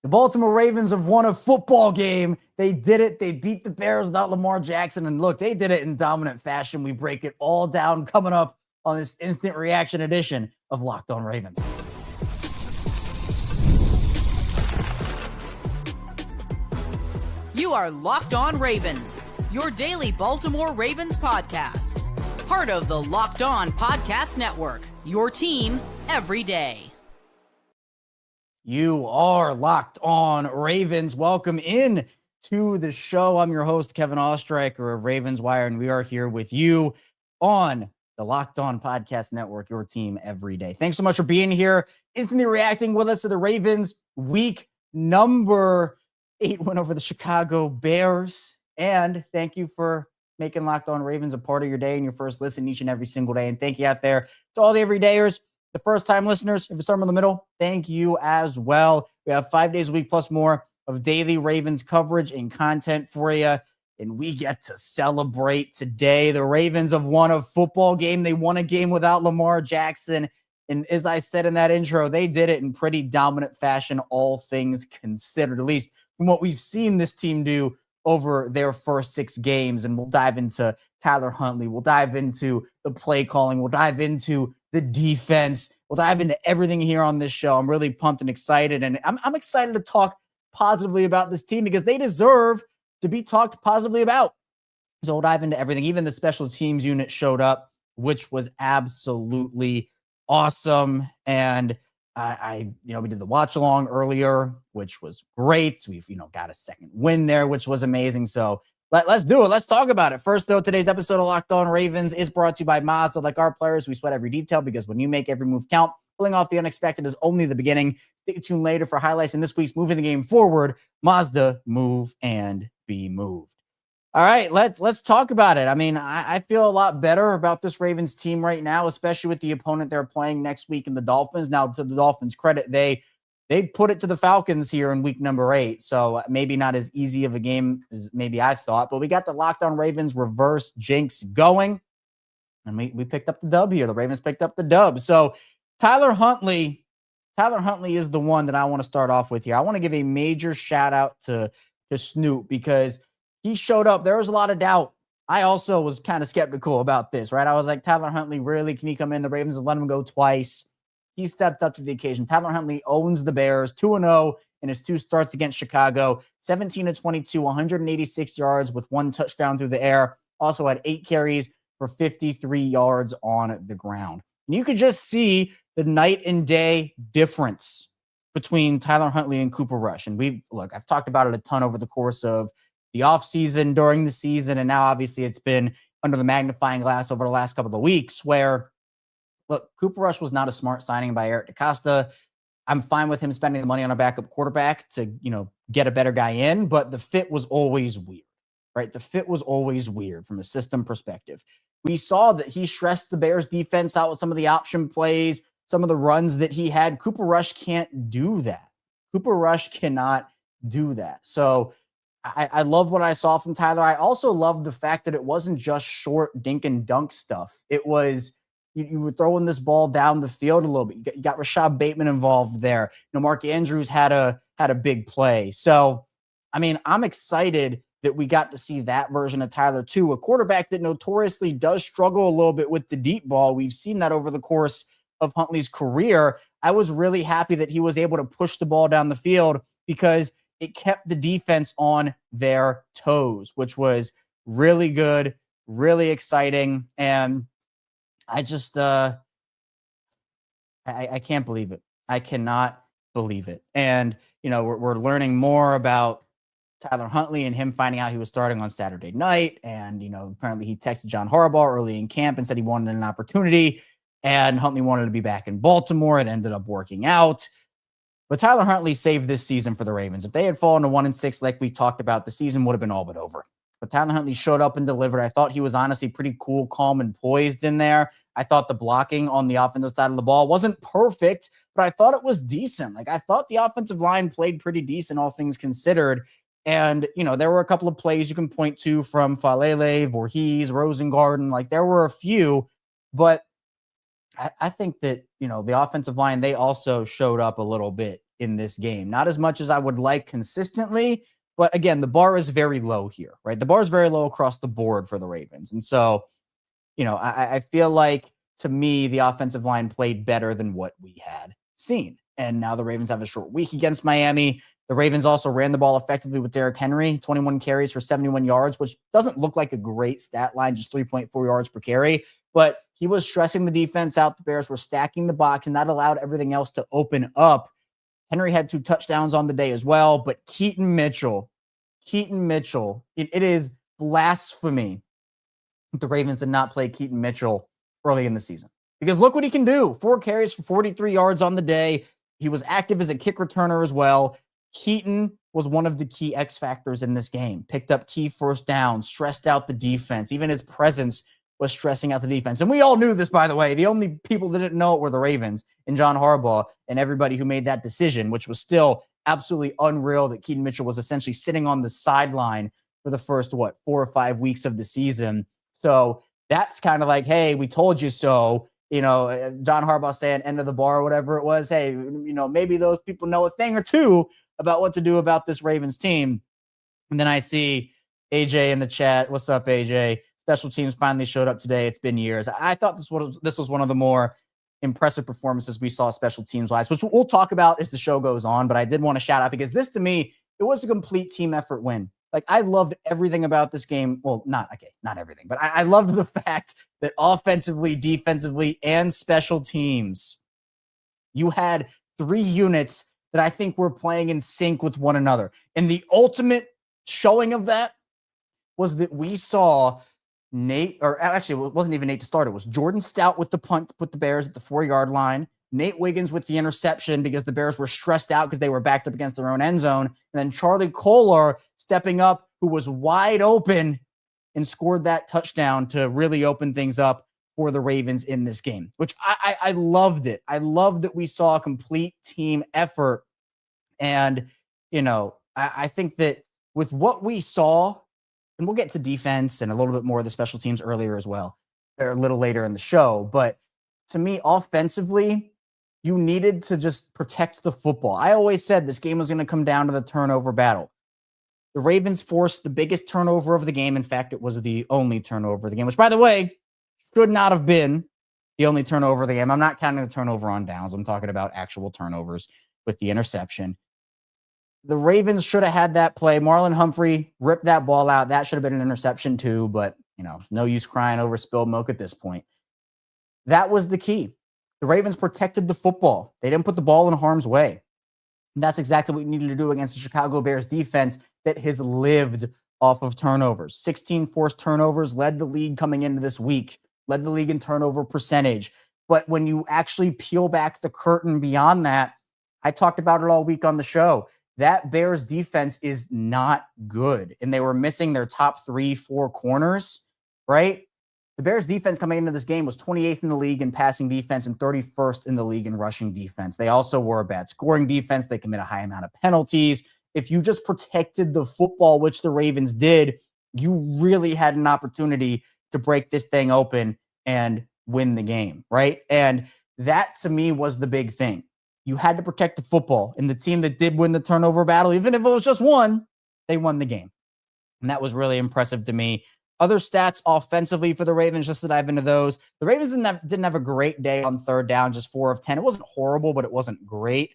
The Baltimore Ravens have won a football game. They did it. They beat the Bears without Lamar Jackson. And look, they did it in dominant fashion. We break it all down coming up on this instant reaction edition of Locked On Ravens. You are Locked On Ravens, your daily Baltimore Ravens podcast. Part of the Locked On Podcast Network, your team every day. You are Locked On Ravens. Welcome in to the show. I'm your host, Kevin Oestreicher of Ravens Wire, and we are here with you on the Locked On Podcast Network, your team every day. Thanks so much for being here, instantly reacting with us to the Ravens week number 8 win over the Chicago Bears. And thank you for making Locked On Ravens a part of your day and your first listen each and every single day. And thank you out there to all the everydayers. The first-time listeners, if you start in the middle, thank you as well. We have 5 days a week plus more of daily Ravens coverage and content for you, and we get to celebrate today. The Ravens have won a football game. They won a game without Lamar Jackson, and as I said in that intro, they did it in pretty dominant fashion, all things considered, at least from what we've seen this team do over their first 6 games. And we'll dive into Tyler Huntley. We'll dive into the play calling. We'll dive into the defense. We'll dive into everything here on this show. I'm really pumped and excited. And I'm excited to talk positively about this team because they deserve to be talked positively about. So we'll dive into everything. Even the special teams unit showed up, which was absolutely awesome. And we did the watch along earlier, which was great. We've, got a second win there, which was amazing. So let's do it. Let's talk about it. First, though, today's episode of Locked On Ravens is brought to you by Mazda. Like our players, we sweat every detail because when you make every move count, pulling off the unexpected is only the beginning. Stay tuned later for highlights in this week's Moving the Game Forward. Mazda, move and be moved. All right, let's talk about it. I mean, I feel a lot better about this Ravens team right now, especially with the opponent they're playing next week in the Dolphins. Now, to the Dolphins' credit, they put it to the Falcons here in week number 8, so maybe not as easy of a game as maybe I thought. But we got the Locked On Ravens reverse jinx going, and we picked up the dub here. The Ravens picked up the dub. So Tyler Huntley is the one that I want to start off with here. I want to give a major shout out to Snoop because he showed up. There was a lot of doubt. I also was kind of skeptical about this, right? I was like, Tyler Huntley, really? Can he come in? The Ravens have let him go twice. He stepped up to the occasion. Tyler Huntley owns the Bears, 2-0 in his 2 starts against Chicago, 17-22, 186 yards with 1 touchdown through the air. Also had 8 carries for 53 yards on the ground. And you could just see the night and day difference between Tyler Huntley and Cooper Rush. And I've talked about it a ton over the course of the offseason, during the season, and now obviously it's been under the magnifying glass over the last couple of weeks where, look, Cooper Rush was not a smart signing by Eric DeCosta. I'm fine with him spending the money on a backup quarterback to, get a better guy in, but the fit was always weird, right? The fit was always weird from a system perspective. We saw that he stressed the Bears defense out with some of the option plays, some of the runs that he had. Cooper Rush can't do that. Cooper Rush cannot do that. So I love what I saw from Tyler. I also love the fact that it wasn't just short dink and dunk stuff. It was you were throwing this ball down the field a little bit. You got Rashod Bateman involved there. Mark Andrews had a big play. So, I mean, I'm excited that we got to see that version of Tyler too, a quarterback that notoriously does struggle a little bit with the deep ball. We've seen that over the course of Huntley's career. I was really happy that he was able to push the ball down the field because it kept the defense on their toes, which was really good, really exciting. And I just, I can't believe it. I cannot believe it. And, we're learning more about Tyler Huntley and him finding out he was starting on Saturday night. And, apparently he texted John Harbaugh early in camp and said he wanted an opportunity. And Huntley wanted to be back in Baltimore. It ended up working out. But Tyler Huntley saved this season for the Ravens. If they had fallen to 1-6 like we talked about, the season would have been all but over. But Tyler Huntley showed up and delivered. I thought he was honestly pretty cool, calm, and poised in there. I thought the blocking on the offensive side of the ball wasn't perfect, but I thought it was decent. Like, I thought the offensive line played pretty decent, all things considered. And, there were a couple of plays you can point to from Falele, Voorhees, Rosengarten. Like, there were a few, but I think that, the offensive line, they also showed up a little bit in this game. Not as much as I would like consistently, but again, the bar is very low here, right? The bar is very low across the board for the Ravens. And so, I feel like, to me, the offensive line played better than what we had seen. And now the Ravens have a short week against Miami. The Ravens also ran the ball effectively with Derrick Henry, 21 carries for 71 yards, which doesn't look like a great stat line, just 3.4 yards per carry. But he was stressing the defense out. The Bears were stacking the box, and that allowed everything else to open up. Henry had 2 touchdowns on the day as well. But Keaton Mitchell, it is blasphemy the Ravens did not play Keaton Mitchell early in the season. Because look what he can do. 4 carries for 43 yards on the day. He was active as a kick returner as well. Keaton was one of the key X factors in this game. Picked up key first downs, stressed out the defense. Even his presence was stressing out the defense. And we all knew this, by the way. The only people that didn't know it were the Ravens and John Harbaugh and everybody who made that decision, which was still absolutely unreal that Keaton Mitchell was essentially sitting on the sideline for the first, 4 or 5 weeks of the season. So that's kind of like, hey, we told you so. John Harbaugh saying end of the bar or whatever it was. Hey, maybe those people know a thing or two about what to do about this Ravens team. And then I see AJ in the chat. What's up, AJ? Special teams finally showed up today. It's been years. I thought this was one of the more impressive performances we saw special teams wise, which we'll talk about as the show goes on. But I did want to shout out because this, to me, it was a complete team effort win. Like, I loved everything about this game. Well, not everything, but I loved the fact that offensively, defensively, and special teams, you had 3 units that I think were playing in sync with one another. And the ultimate showing of that was that we saw Nate, or actually it wasn't even Nate to start. It was Jordan Stout with the punt to put the Bears at the 4-yard line. Nate Wiggins with the interception because the Bears were stressed out because they were backed up against their own end zone. And then Charlie Kolar stepping up, who was wide open and scored that touchdown to really open things up for the Ravens in this game, which I loved it. I loved that we saw a complete team effort. And, I think that with what we saw, and we'll get to defense and a little bit more of the special teams earlier as well, or a little later in the show. But to me, offensively, you needed to just protect the football. I always said this game was going to come down to the turnover battle. The Ravens forced the biggest turnover of the game. In fact, it was the only turnover of the game, which, by the way, should not have been the only turnover of the game. I'm not counting the turnover on downs. I'm talking about actual turnovers with the interception. The Ravens should have had that play. Marlon Humphrey ripped that ball out. That should have been an interception too, but, no use crying over spilled milk at this point. That was the key. The Ravens protected the football. They didn't put the ball in harm's way. And that's exactly what we needed to do against the Chicago Bears defense that has lived off of turnovers. 16 forced turnovers, led the league coming into this week, led the league in turnover percentage. But when you actually peel back the curtain beyond that, I talked about it all week on the show. That Bears defense is not good. And they were missing their top 3-4 corners, right? The Bears defense coming into this game was 28th in the league in passing defense and 31st in the league in rushing defense. They also were a bad scoring defense. They commit a high amount of penalties. If you just protected the football, which the Ravens did, you really had an opportunity to break this thing open and win the game, right? And that, to me, was the big thing. You had to protect the football. And the team that did win the turnover battle, even if it was just one, they won the game. And that was really impressive to me. Other stats offensively for the Ravens, just to dive into those. The Ravens didn't have a great day on third down, just 4 of 10. It wasn't horrible, but it wasn't great.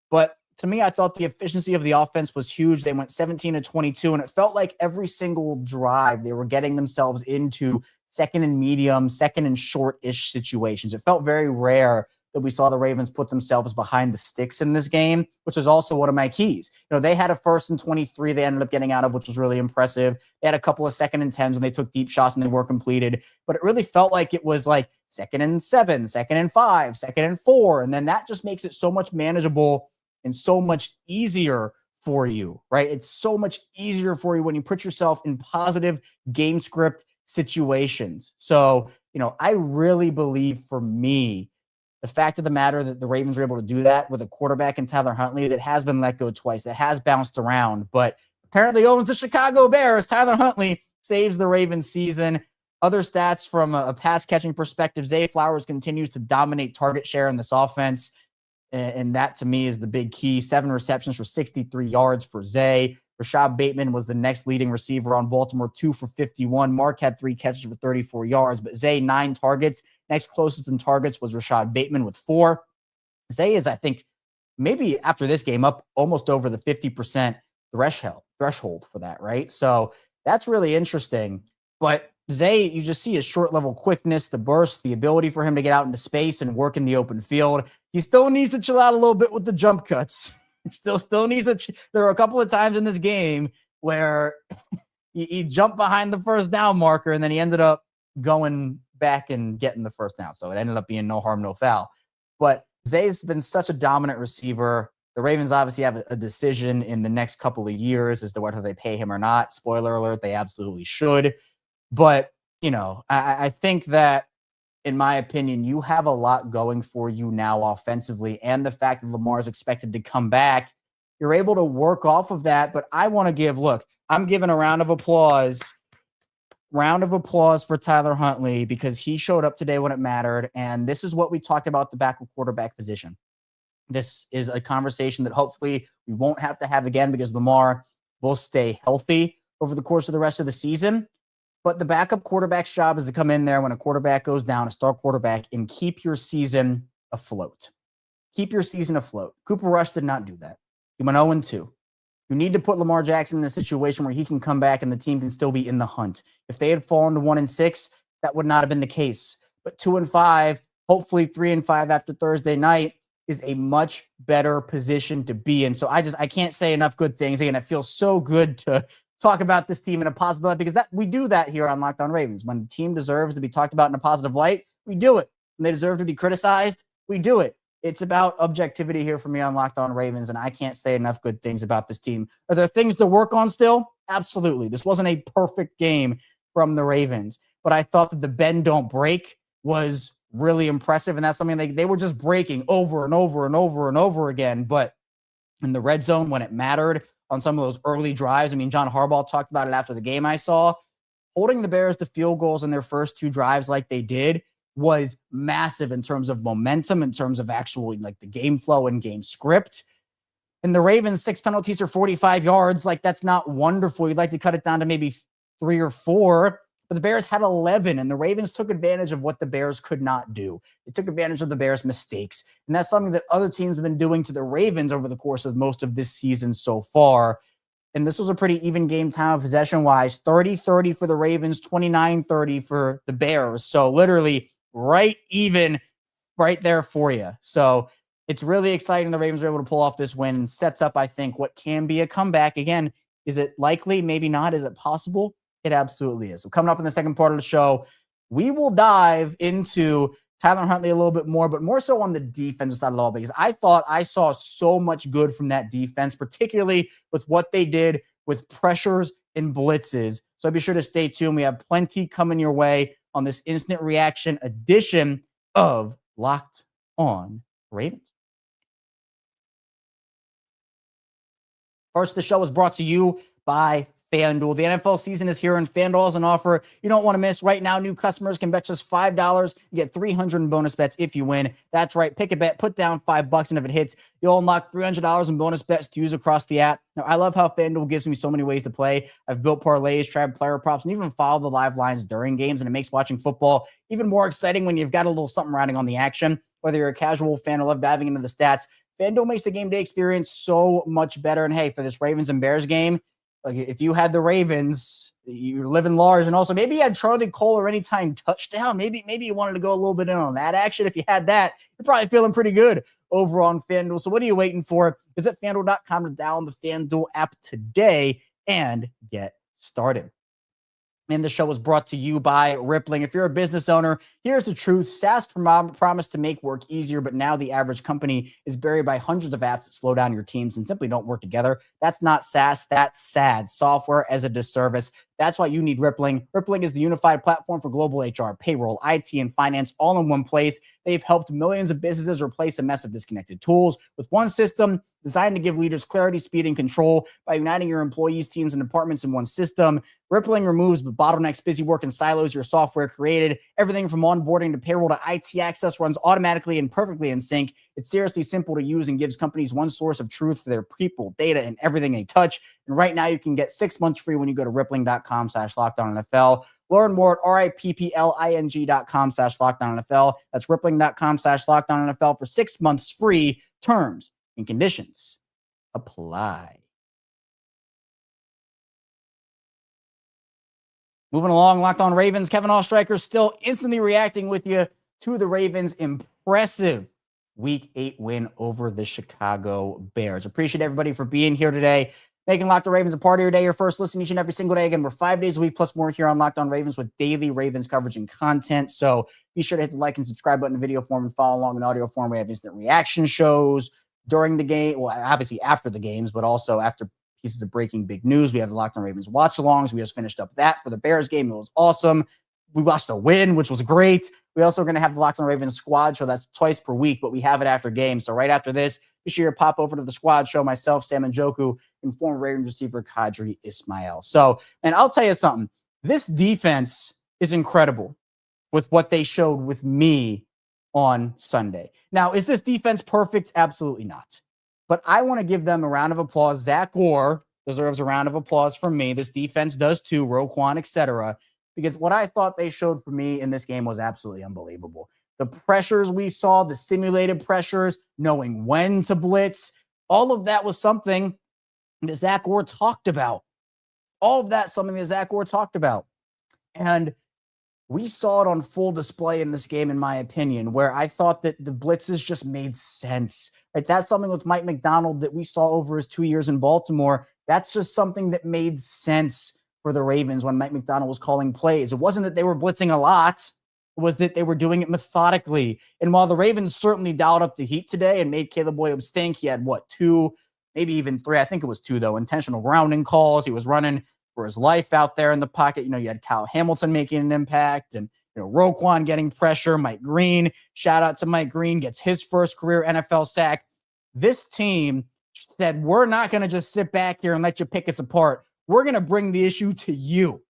But to me, I thought the efficiency of the offense was huge. They went 17 of 22, and it felt like every single drive they were getting themselves into second and medium, second and short-ish situations. It felt very rare that we saw the Ravens put themselves behind the sticks in this game, which is also one of my keys. They had a 1st and 23 they ended up getting out of, which was really impressive. They had a couple of 2nd and 10s when they took deep shots and they were completed, but it really felt like it was like 2nd and 7, 2nd and 5, 2nd and 4. And then that just makes it so much manageable and so much easier for you, right? It's so much easier for you when you put yourself in positive game script situations. So, I really believe, for me, the fact of the matter that the Ravens were able to do that with a quarterback in Tyler Huntley that has been let go twice, that has bounced around, but apparently owns the Chicago Bears. Tyler Huntley saves the Ravens season. Other stats from a pass catching perspective, Zay Flowers continues to dominate target share in this offense. And that to me is the big key. 7 receptions for 63 yards for Zay. Rashod Bateman was the next leading receiver on Baltimore, 2 for 51. Mark had 3 catches for 34 yards, but Zay 9 targets. Next closest in targets was Rashod Bateman with 4. Zay is, I think, maybe after this game up almost over the 50% threshold for that, right? So that's really interesting. But Zay, you just see his short level quickness, the burst, the ability for him to get out into space and work in the open field. He still needs to chill out a little bit with the jump cuts. Still needs to. There were a couple of times in this game where he jumped behind the first down marker and then he ended up going back and getting the first down. So it ended up being no harm, no foul. But Zay's been such a dominant receiver. The Ravens obviously have a decision in the next couple of years as to whether they pay him or not. Spoiler alert, they absolutely should. But, I think that, in my opinion, you have a lot going for you now offensively. And the fact that Lamar is expected to come back, you're able to work off of that. But I want to I'm giving a round of applause for Tyler Huntley because he showed up today when it mattered. And this is what we talked about the backup quarterback position. This is a conversation that hopefully we won't have to have again because Lamar will stay healthy over the course of the rest of the season. But the backup quarterback's job is to come in there when a quarterback goes down, a star quarterback, and keep your season afloat. Keep your season afloat. Cooper Rush did not do that. He went 0-2. You need to put Lamar Jackson in a situation where he can come back and the team can still be in the hunt. If they had fallen to 1-6, that would not have been the case. But 2-5, hopefully 3-5 after Thursday night, is a much better position to be in. So I can't say enough good things. Again, it feels so good to talk about this team in a positive light because we do that here on Locked On Ravens. When the team deserves to be talked about in a positive light, we do it. When they deserve to be criticized, we do it. It's about objectivity here for me on Locked On Ravens, and I can't say enough good things about this team. Are there things to work on still? Absolutely. This wasn't a perfect game from the Ravens, but I thought that the bend don't break was really impressive, and that's something they were just breaking over and over and over and over again. But in the red zone, when it mattered on some of those early drives, John Harbaugh talked about it after the game I saw, holding the Bears to field goals in their first 2 drives like they did was massive in terms of momentum, in terms of actual the game flow and game script. And the Ravens, 6 penalties for 45 yards, that's not wonderful. You'd like to cut it down to maybe 3 or 4. But the Bears had 11, and the Ravens took advantage of what the Bears could not do. They took advantage of the Bears' mistakes, and that's something that other teams have been doing to the Ravens over the course of most of this season so far. And this was a pretty even game time of possession-wise, 30-30 for the Ravens, 29-30 for the Bears. So literally right even right there for you. So it's really exciting the Ravens are able to pull off this win and sets up, I think, what can be a comeback. Again, is it likely? Maybe not. Is it possible? It absolutely is. So coming up in the second part of the show, we will dive into Tyler Huntley a little bit more, but more so on the defensive side of the ball, because I thought I saw so much good from that defense, particularly with what they did with pressures and blitzes. So be sure to stay tuned. We have plenty coming your way on this instant reaction edition of Locked On Ravens. First, the show is brought to you by FanDuel. The NFL season is here, and FanDuel has an offer you don't want to miss. Right now, new customers can bet just $5. You get $300 in bonus bets if you win. That's right. Pick a bet, put down $5, and if it hits, you'll unlock $300 in bonus bets to use across the app. Now, I love how FanDuel gives me so many ways to play. I've built parlays, tried player props, and even follow the live lines during games, and it makes watching football even more exciting when you've got a little something riding on the action. Whether you're a casual fan or love diving into the stats, FanDuel makes the game day experience so much better. And hey, for this Ravens and Bears game, if you had the Ravens, you're living large. And also maybe you had Charlie Cole or anytime touchdown. Maybe you wanted to go a little bit in on that action. If you had that, you're probably feeling pretty good over on FanDuel. So what are you waiting for? Visit FanDuel.com to download the FanDuel app today and get started. And the show was brought to you by Rippling. If you're a business owner, here's the truth. SaaS promised to make work easier, but now the average company is buried by hundreds of apps that slow down your teams and simply don't work together. That's not SaaS, that's SAD, software as a disservice. That's why you need Rippling. Rippling is the unified platform for global HR, payroll, IT, and finance all in one place. They've helped millions of businesses replace a mess of disconnected tools with one system designed to give leaders clarity, speed, and control by uniting your employees, teams, and departments in one system. Rippling removes the bottlenecks, busy work, and silos your software created. Everything from onboarding to payroll to IT access runs automatically and perfectly in sync. It's seriously simple to use and gives companies one source of truth for their people, data, and everything they touch. And right now you can get 6 months free when you go to rippling.com/LockedOnNFL. Learn more at rippling.com/LockedOnNFL. That's rippling.com/LockedOnNFL for 6 months free. Terms and conditions apply. Moving along, Locked On Ravens. Kevin Oestreicher still instantly reacting with you to the Ravens' impressive Week 8 win over the Chicago Bears. Appreciate everybody for being here today, making Locked On Ravens a part of your day. Your first listen each and every single day. Again, we're 5 days a week plus more here on Locked On Ravens with daily Ravens coverage and content. So be sure to hit the like and subscribe button in video form and follow along in audio form. We have instant reaction shows during the game. Well, obviously after the games, but also after pieces of breaking big news. We have the Locked On Ravens watch-alongs. We just finished up that for the Bears game. It was awesome. We watched a win, which was great. We also are going to have the Locked On Ravens squad show. That's twice per week, but we have it after games. So right after this, be sure to pop over to the squad show. Myself, Sam Njoku, and former Ravens receiver Kadri Ismail. So, and I'll tell you something. This defense is incredible with what they showed with me on Sunday. Now, is this defense perfect? Absolutely not. But I want to give them a round of applause. Zach Orr deserves a round of applause from me. This defense does too, Roquan, etc. Because what I thought they showed for me in this game was absolutely unbelievable. The pressures we saw, the simulated pressures, knowing when to blitz, all of that was something that Zach Orr talked about. All of that, something that Zach Orr talked about. And we saw it on full display in this game, in my opinion, where I thought that the blitzes just made sense. Right? That's something with Mike McDonald that we saw over his 2 years in Baltimore. That's just something that made sense for the Ravens when Mike McDonald was calling plays. It wasn't that they were blitzing a lot. It was that they were doing it methodically. And while the Ravens certainly dialed up the heat today and made Caleb Williams think, he had, 2, maybe even 3, I think it was 2, though, intentional grounding calls. He was running for his life out there in the pocket. You had Kyle Hamilton making an impact and, Roquan getting pressure. Mike Green, shout out to Mike Green, gets his first career NFL sack. This team said, we're not going to just sit back here and let you pick us apart. We're going to bring the issue to you.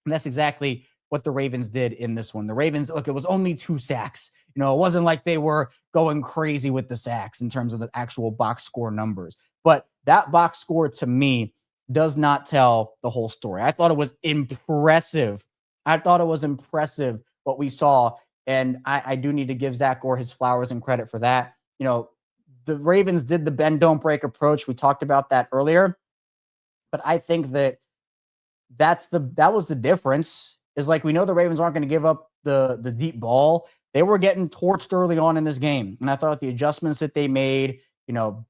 And that's exactly what the Ravens did in this one. The Ravens, look, it was only 2 sacks. It wasn't like they were going crazy with the sacks in terms of the actual box score numbers. But that box score to me does not tell the whole story. I thought it was impressive. What we saw. And I do need to give Zach Orr his flowers and credit for that. The Ravens did the bend, don't break approach. We talked about that earlier. But I think that was the difference. Is like, we know the Ravens aren't going to give up the deep ball. They were getting torched early on in this game. And I thought the adjustments that they made,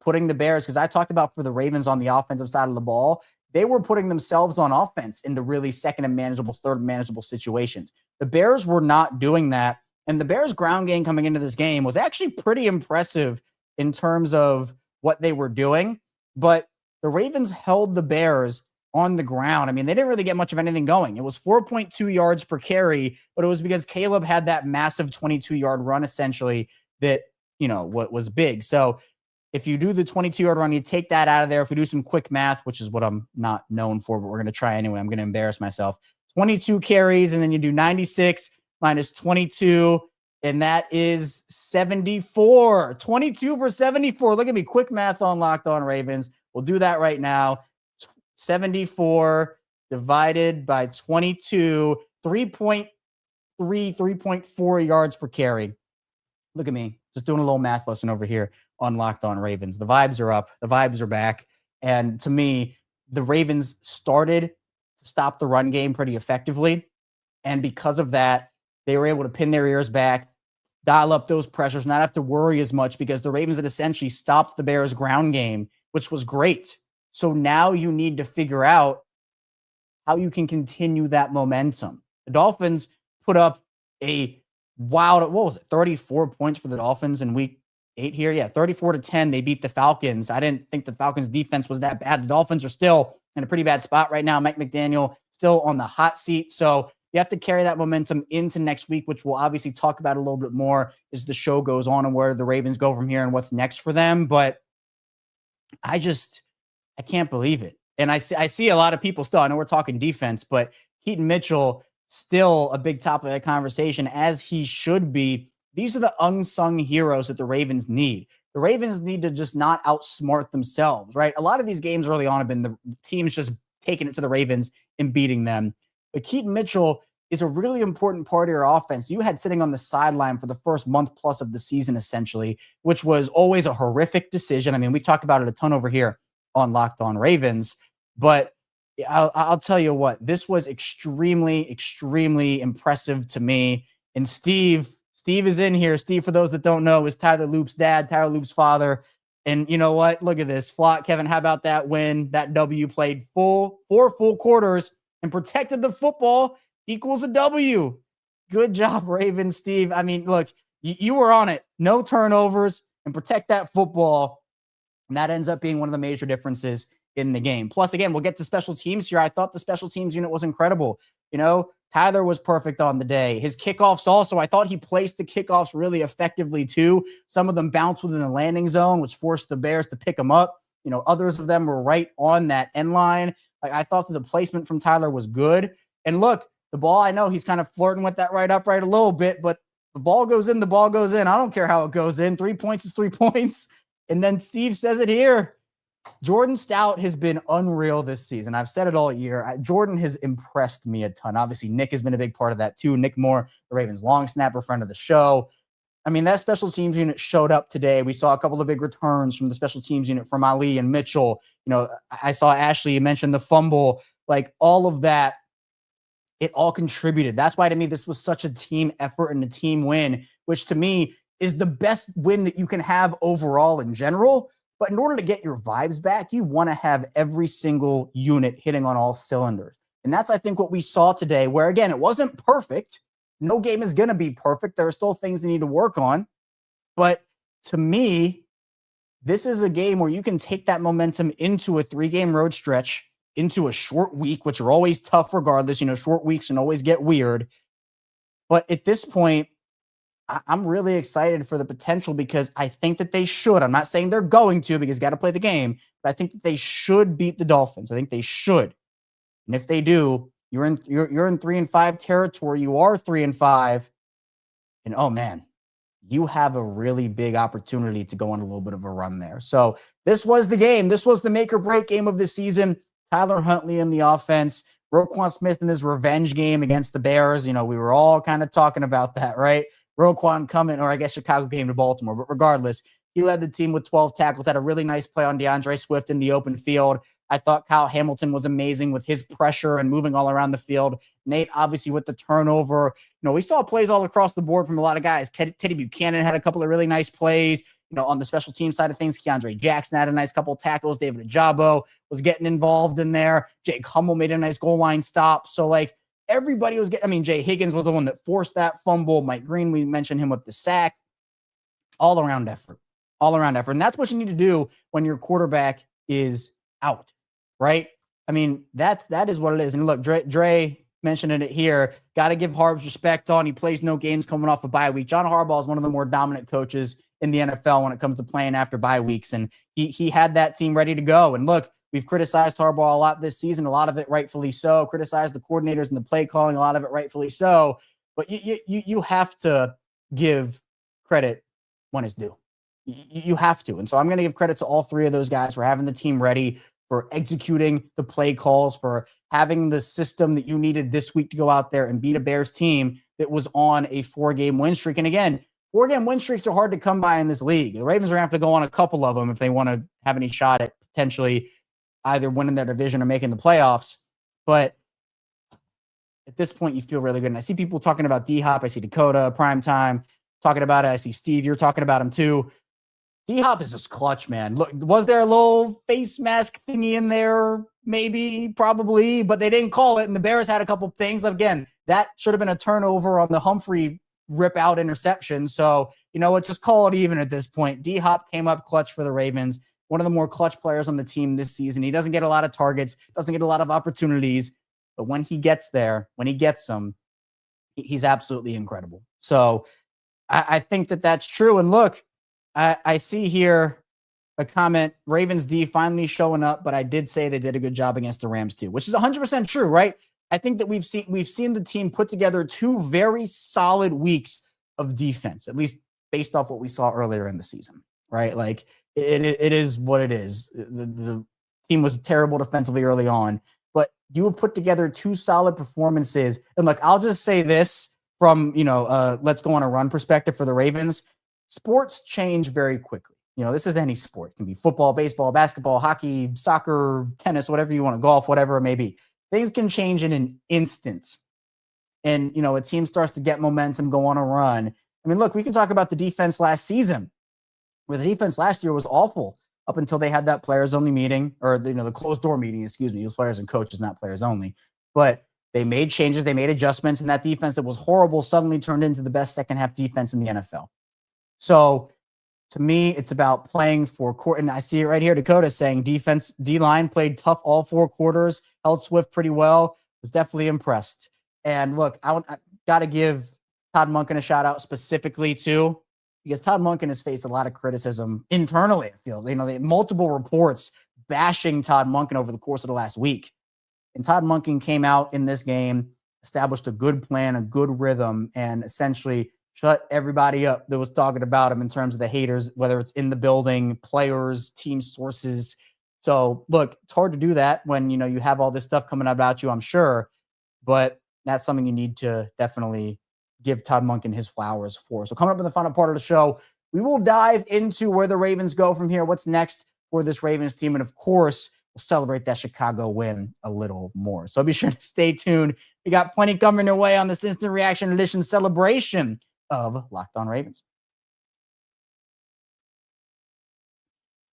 putting the Bears, because I talked about for the Ravens on the offensive side of the ball, they were putting themselves on offense into really second and manageable, third and manageable situations. The Bears were not doing that. And the Bears' ground game coming into this game was actually pretty impressive in terms of what they were doing. But the Ravens held the Bears on the ground. I mean, they didn't really get much of anything going. It was 4.2 yards per carry, but it was because Caleb had that massive 22-yard run, essentially, that, what was big. So if you do the 22-yard run, you take that out of there. If we do some quick math, which is what I'm not known for, but we're going to try anyway. I'm going to embarrass myself. 22 carries, and then you do 96 minus 22, and that is 74. 22 for 74. Look at me. Quick math on Locked On Ravens. We'll do that right now. 74 divided by 22, 3.4 yards per carry. Look at me. Just doing a little math lesson over here on Locked On Ravens. The vibes are up. The vibes are back. And to me, the Ravens started to stop the run game pretty effectively. And because of that, they were able to pin their ears back, dial up those pressures, not have to worry as much, because the Ravens had essentially stopped the Bears' ground game, which was great. So now you need to figure out how you can continue that momentum. The Dolphins put up a wild, 34 points for the Dolphins in week 8 here. Yeah, 34-10. They beat the Falcons. I didn't think the Falcons defense was that bad. The Dolphins are still in a pretty bad spot right now. Mike McDaniel still on the hot seat. So you have to carry that momentum into next week, which we'll obviously talk about a little bit more as the show goes on and where the Ravens go from here and what's next for them. But I can't believe it. And I see a lot of people still, I know we're talking defense, but Keaton Mitchell still a big topic of the conversation, as he should be, these are the unsung heroes that the Ravens need. The Ravens need to just not outsmart themselves, right? A lot of these games early on have been the teams just taking it to the Ravens and beating them. But Keaton Mitchell is a really important part of your offense. You had sitting on the sideline for the first month plus of the season, essentially, which was always a horrific decision. I mean, we talked about it a ton over here on Locked On Ravens, but I'll tell you what, this was extremely, extremely impressive to me. And Steve is in here. Steve, for those that don't know, is Tyler Loop's dad, Tyler Loop's father. And you know what? Look at this. Flock, Kevin, how about that win? That W played four full quarters and protected the football equals a W. Good job, Ravens, Steve. I mean, look, you were on it. No turnovers and protect that football. And that ends up being one of the major differences in the game. Plus, again, we'll get to special teams here. I thought the special teams unit was incredible. You know, Tyler was perfect on the day. His kickoffs also, I thought he placed the kickoffs really effectively too. Some of them bounced within the landing zone, which forced the Bears to pick them up. You know, others of them were right on that end line. Like, I thought that the placement from Tyler was good. And look, the ball, I know he's kind of flirting with that right upright a little bit, but the ball goes in, the ball goes in. I don't care how it goes in. 3 points is 3 points. And then Steve says it here. Jordan Stout has been unreal this season. I've said it all year. Jordan has impressed me a ton. Obviously, Nick has been a big part of that too. Nick Moore, the Ravens long snapper, friend of the show. I mean, that special teams unit showed up today. We saw a couple of big returns from the special teams unit from Ali and Mitchell. You know, I saw Ashley, you mentioned the fumble, like all of that. It all contributed. That's why, to me, this was such a team effort and a team win, which to me is the best win that you can have overall in general. But in order to get your vibes back, you want to have every single unit hitting on all cylinders. And that's, I think, what we saw today, where, again, it wasn't perfect. No game is going to be perfect. There are still things they need to work on. But to me, this is a game where you can take that momentum into a 3-game road stretch, into a short week, which are always tough regardless. You know, short weeks can always get weird. But at this point, I'm really excited for the potential because I think that they should. I'm not saying they're going to because you got to play the game, but I think that they should beat the Dolphins. I think they should. And if they do, you're in 3-5 territory. You are 3-5. And oh man, you have a really big opportunity to go on a little bit of a run there. So this was the game. This was the make or break game of the season. Tyler Huntley in the offense, Roquan Smith in his revenge game against the Bears. You know, we were all kind of talking about that, right? Roquan coming, or I guess Chicago came to Baltimore, but regardless, he led the team with 12 tackles, had a really nice play on DeAndre Swift in the open field. I thought Kyle Hamilton was amazing with his pressure and moving all around the field. Nate, obviously, with the turnover. You know, we saw plays all across the board from a lot of guys. Teddy Buchanan had a couple of really nice plays. You know, on the special team side of things, Keandre Jackson had a nice couple of tackles. David Ajabo was getting involved in there. Jake Hummel made a nice goal line stop. So, like, everybody was getting, I mean, Jay Higgins was the one that forced that fumble. Mike Green, we mentioned him with the sack. All around effort. And that's what you need to do when your quarterback is out, right? I mean, that is what it is. And look, Dre mentioned it here. Got to give Harbs respect on. He plays no games coming off a bye week. John Harbaugh is one of the more dominant coaches in the NFL when it comes to playing after bye weeks. And he had that team ready to go. And look, we've criticized Harbaugh a lot this season, a lot of it rightfully so. Criticized the coordinators and the play calling, a lot of it rightfully so. But you have to give credit when it's due. You have to. And so I'm going to give credit to all three of those guys for having the team ready, for executing the play calls, for having the system that you needed this week to go out there and beat a Bears team that was on a 4-game win streak. And again, 4-game win streaks are hard to come by in this league. The Ravens are going to have to go on a couple of them if they want to have any shot at potentially either winning their division or making the playoffs. But at this point, you feel really good. And I see people talking about D-Hop. I see Dakota, Primetime, talking about it. I see Steve, you're talking about him too. D-Hop is just clutch, man. Look, was there a little face mask thingy in there? Maybe, probably, but they didn't call it. And the Bears had a couple things. Again, that should have been a turnover on the Humphrey rip-out interception. So, you know what? Just call it even at this point. D-Hop came up clutch for the Ravens. One of the more clutch players on the team this season. He doesn't get a lot of targets, doesn't get a lot of opportunities, but when he gets there, when he gets them, he's absolutely incredible. So I think that that's true. And look, I see here a comment, Ravens D finally showing up, but I did say they did a good job against the Rams too, which is 100% true, right? I think that we've seen the team put together 2 very solid weeks of defense, at least based off what we saw earlier in the season, right? Like it is what it is. The team was terrible defensively early on, but you have put together 2 solid performances. And look, I'll just say this from, let's go on a run perspective for the Ravens. Sports change very quickly. This is any sport. It can be football, baseball, basketball, hockey, soccer, tennis, whatever you want to, golf, whatever it may be. Things can change in an instant. And, a team starts to get momentum, go on a run. I mean, look, we can talk about the defense last season, where the defense last year was awful up until they had that players only meeting, or the closed door meeting, excuse me, it was players and coaches, not players only. But they made changes, they made adjustments, and that defense that was horrible suddenly turned into the best second half defense in the NFL. So to me, it's about playing for court. And I see it right here. Dakota saying defense, D-line played tough all 4 quarters, held Swift pretty well, was definitely impressed. And look, I got to give Todd Monken a shout out specifically too, because Todd Monken has faced a lot of criticism internally, it feels. They had multiple reports bashing Todd Monken over the course of the last week. And Todd Monken came out in this game, established a good plan, a good rhythm, and essentially shut everybody up that was talking about him in terms of the haters, whether it's in the building, players, team sources. So look, it's hard to do that when, you have all this stuff coming about you, I'm sure, but that's something you need to definitely give Todd Monken his flowers for. So coming up in the final part of the show, we will dive into where the Ravens go from here. What's next for this Ravens team? And of course, we'll celebrate that Chicago win a little more. So be sure to stay tuned. We got plenty coming your way on this instant reaction edition celebration of Locked On Ravens.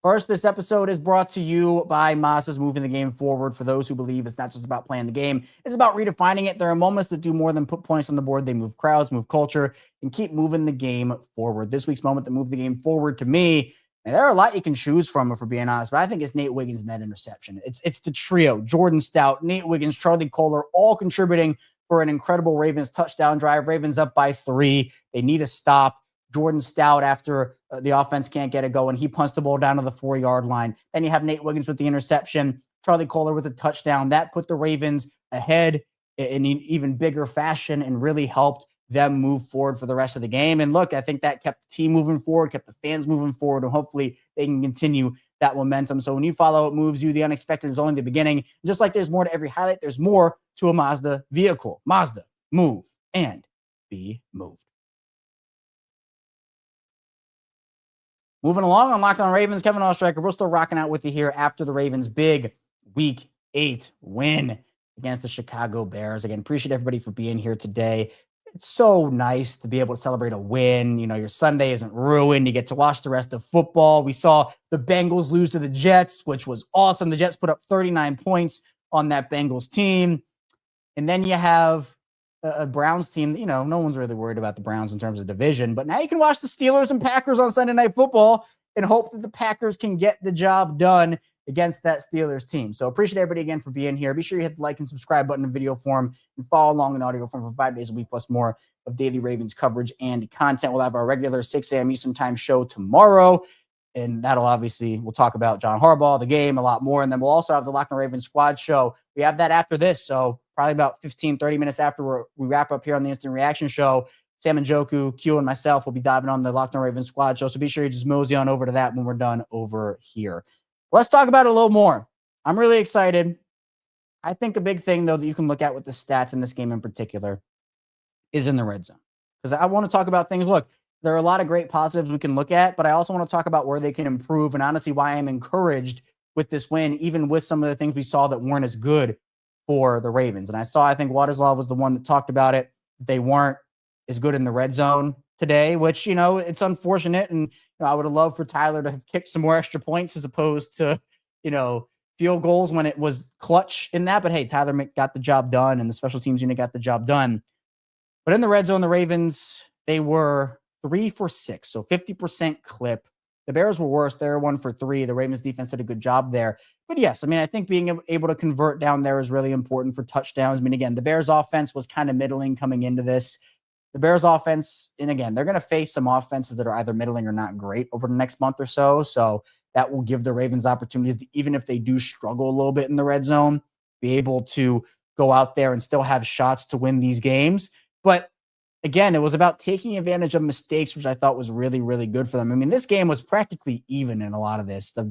First, this episode is brought to you by Mazda's moving the game forward. For those who believe it's not just about playing the game, it's about redefining it. There are moments that do more than put points on the board. They move crowds, move culture, and keep moving the game forward. This week's moment that moved the game forward to me, and there are a lot you can choose from, if we're being honest, but I think it's Nate Wiggins and that interception. It's the trio, Jordan Stout, Nate Wiggins, Charlie Kolar, all contributing for an incredible Ravens touchdown drive. Ravens up by 3. They need a stop. Jordan Stout, after the offense can't get it going, he punts the ball down to the 4-yard line. Then you have Nate Wiggins with the interception, Charlie Kolar with a touchdown. That put the Ravens ahead in an even bigger fashion and really helped them move forward for the rest of the game. And look, I think that kept the team moving forward, kept the fans moving forward, and hopefully they can continue that momentum. So when you follow what moves you, the unexpected is only the beginning. Just like there's more to every highlight, there's more to a Mazda vehicle. Mazda, move and be moved. Moving along on Locked On Ravens, Kevin Oestreicher, we're still rocking out with you here after the Ravens' big Week 8 win against the Chicago Bears. Again, appreciate everybody for being here today. It's so nice to be able to celebrate a win. Your Sunday isn't ruined. You get to watch the rest of football. We saw the Bengals lose to the Jets, which was awesome. The Jets put up 39 points on that Bengals team. And then you have a Browns team, no one's really worried about the Browns in terms of division, but now you can watch the Steelers and Packers on Sunday Night Football and hope that the Packers can get the job done against that Steelers team. So appreciate everybody again for being here. Be sure you hit the like and subscribe button in video form and follow along in audio form for 5 days a week plus more of daily Ravens coverage and content. We'll have our regular 6 a.m. Eastern time show tomorrow. And we'll talk about John Harbaugh, the game, a lot more. And then we'll also have the Locked On Ravens squad show. We have that after this. So probably about 15, 30 minutes after we wrap up here on the Instant Reaction Show, Sam and Joku, Q, and myself will be diving on the Locked On Ravens squad show. So be sure you just mosey on over to that when we're done over here. Let's talk about it a little more. I'm really excited. I think a big thing, though, that you can look at with the stats in this game in particular is in the red zone. Because I want to talk about things. Look, there are a lot of great positives we can look at, but I also want to talk about where they can improve and honestly why I'm encouraged with this win, even with some of the things we saw that weren't as good for the Ravens. And I think Waterslaw was the one that talked about it. They weren't as good in the red zone today, which, it's unfortunate. And I would have loved for Tyler to have kicked some more extra points as opposed to, field goals when it was clutch in that. But hey, Tyler got the job done and the special teams unit got the job done. But in the red zone, the Ravens, they were 3 for 6, so 50% clip. The Bears were worse. They were 1 for 3. The Ravens defense did a good job there. But yes, I think being able to convert down there is really important for touchdowns. Again, the Bears offense was kind of middling coming into this. The Bears offense, and again, they're going to face some offenses that are either middling or not great over the next month or so. So that will give the Ravens opportunities to, even if they do struggle a little bit in the red zone, be able to go out there and still have shots to win these games. But again, it was about taking advantage of mistakes, which I thought was really, really good for them. I mean, this game was practically even in a lot of this. The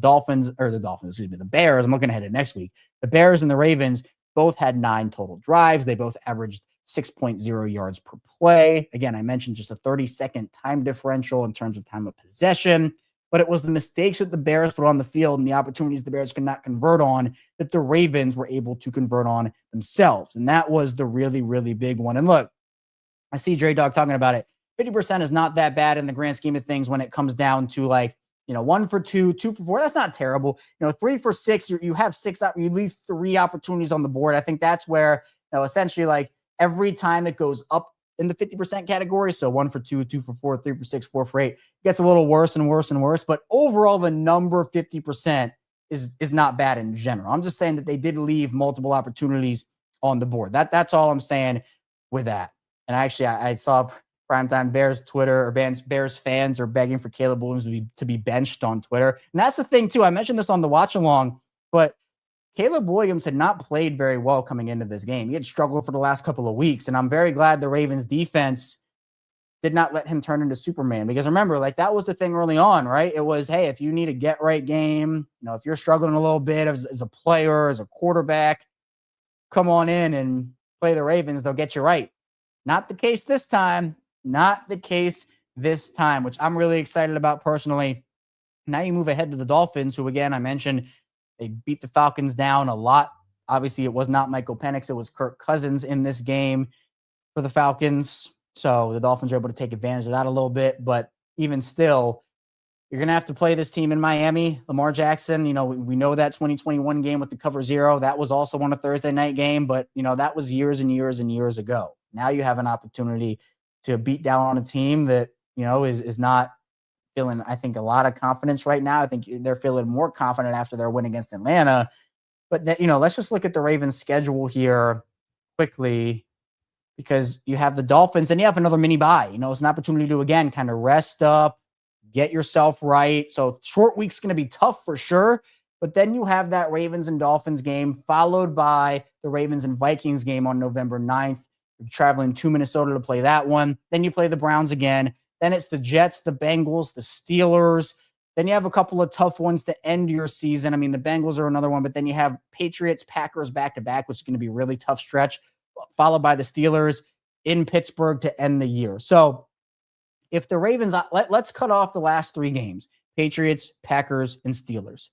Bears, I'm looking ahead to next week. The Bears and the Ravens both had 9 total drives. They both averaged 6.0 yards per play. Again, I mentioned just a 30-second time differential in terms of time of possession, but it was the mistakes that the Bears put on the field and the opportunities the Bears could not convert on that the Ravens were able to convert on themselves. And that was the really, really big one. And look, I see Dre Dog talking about it. 50% is not that bad in the grand scheme of things when it comes down to 1 for 2, 2 for 4. That's not terrible. 3 for 6, you have 6, you leave 3 opportunities on the board. I think that's where, essentially every time it goes up in the 50% category, so 1 for 2, 2 for 4, 3 for 6, 4 for 8, it gets a little worse and worse and worse. But overall, the number 50% is not bad in general. I'm just saying that they did leave multiple opportunities on the board. That's all I'm saying with that. And actually, I saw Primetime Bears Twitter, or Bears fans are begging for Caleb Williams to be benched on Twitter. And that's the thing, too. I mentioned this on the watch along, but Caleb Williams had not played very well coming into this game. He had struggled for the last couple of weeks. And I'm very glad the Ravens defense did not let him turn into Superman. Because remember, that was the thing early on, right? It was, hey, if you need a get-right game, if you're struggling a little bit as a player, as a quarterback, come on in and play the Ravens. They'll get you right. Not the case this time. Not the case this time, which I'm really excited about personally. Now you move ahead to the Dolphins, who, again, I mentioned, they beat the Falcons down a lot. Obviously, it was not Michael Penix. It was Kirk Cousins in this game for the Falcons. So the Dolphins are able to take advantage of that a little bit. But even still, you're going to have to play this team in Miami. Lamar Jackson, we know that 2021 game with the cover 0. That was also on a Thursday night game. But, that was years and years and years ago. Now you have an opportunity to beat down on a team that, is not feeling, I think, a lot of confidence right now. I think they're feeling more confident after their win against Atlanta. But that, let's just look at the Ravens schedule here quickly, because you have the Dolphins and you have another mini bye. It's an opportunity to, again, kind of rest up, get yourself right. So short week's going to be tough for sure. But then you have that Ravens and Dolphins game followed by the Ravens and Vikings game on November 9th. You're traveling to Minnesota to play that one. Then you play the Browns again. Then it's the Jets, the Bengals, the Steelers. Then you have a couple of tough ones to end your season. I mean, the Bengals are another one, but then you have Patriots, Packers back-to-back, which is going to be a really tough stretch, followed by the Steelers in Pittsburgh to end the year. So if the Ravens, let's cut off the last 3 games, Patriots, Packers, and Steelers.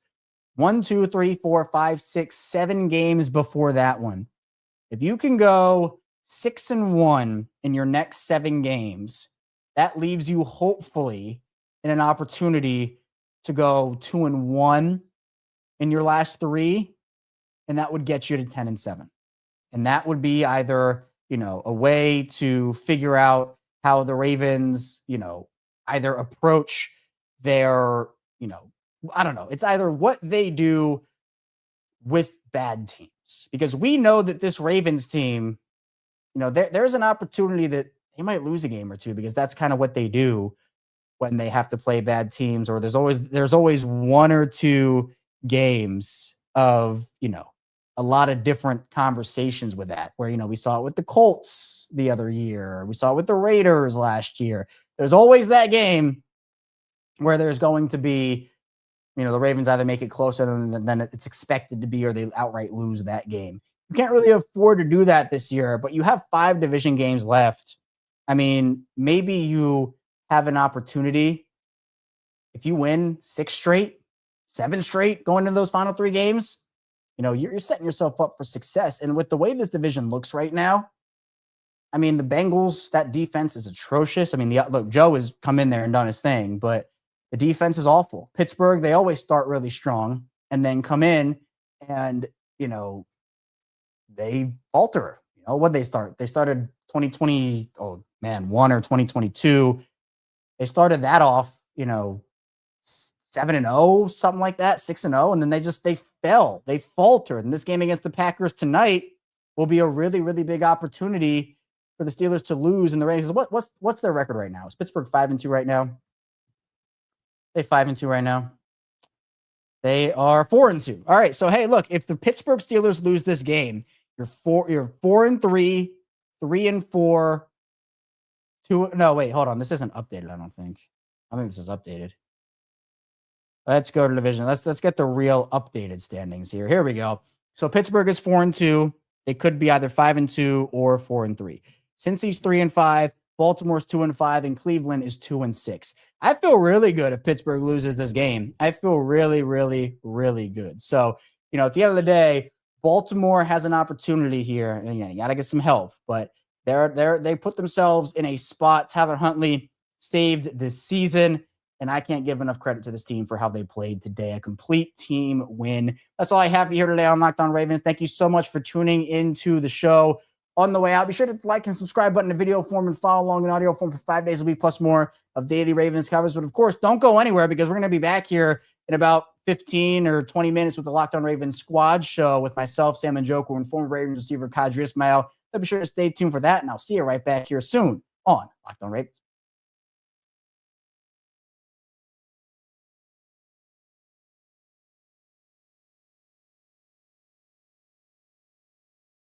1, 2, 3, 4, 5, 6, 7 games before that one. If you can go 6-1 in your next 7 games, that leaves you hopefully in an opportunity to go 2-1 in your last 3, and that would get you to 10-7. And that would be either, a way to figure out how the Ravens, either approach their, I don't know. It's either what they do with bad teams, because we know that this Ravens team, there's an opportunity that they might lose a game or two, because that's kind of what they do when they have to play bad teams, or there's always 1 or 2 games of, a lot of different conversations with that, where, we saw it with the Colts the other year. We saw it with the Raiders last year. There's always that game where there's going to be, the Ravens either make it closer than it's expected to be, or they outright lose that game. You can't really afford to do that this year, but you have 5 division games left. I mean, maybe you have an opportunity. If you win 6 straight, 7 straight going into those final 3 games, you're setting yourself up for success. And with the way this division looks right now, I mean, the Bengals, that defense is atrocious. I mean, look, Joe has come in there and done his thing, but the defense is awful. Pittsburgh, they always start really strong and then come in and, they falter. What they start? They started 2020, 1 or 2022. They started that off, 7-0, something like that, 6-0, and then they fell. They faltered. And this game against the Packers tonight will be a really, really big opportunity for the Steelers to lose. And the Ravens, what's their record right now? Is Pittsburgh 5-2 right now? They 5-2 right now. They are 4-2. All right. So hey, look, if the Pittsburgh Steelers lose this game, you're 4-3, 3-4, No, wait, hold on. This isn't updated, I don't think. I think this is updated. Let's go to division. Let's get the real updated standings here. Here we go. So Pittsburgh is 4-2. They could be either 5-2 or 4-3. Cincy's 3-5. Baltimore's 2-5, and Cleveland is 2-6. I feel really good if Pittsburgh loses this game. I feel really, really, really good. So, at the end of the day, Baltimore has an opportunity here. And again, you got to get some help, but they put themselves in a spot. Tyler Huntley saved this season, and I can't give enough credit to this team for how they played today. A complete team win. That's all I have here today on Locked On Ravens. Thank you so much for tuning into the show. On the way out, be sure to like and subscribe button in video form and follow along in audio form for 5 days a week, plus more of daily Ravens covers. But of course, don't go anywhere because we're going to be back here in about 15 or 20 minutes with the Locked On Ravens squad show with myself, Sam and Joker, and former Ravens receiver Kadri Ismail. So be sure to stay tuned for that, and I'll see you right back here soon on Locked On Ravens.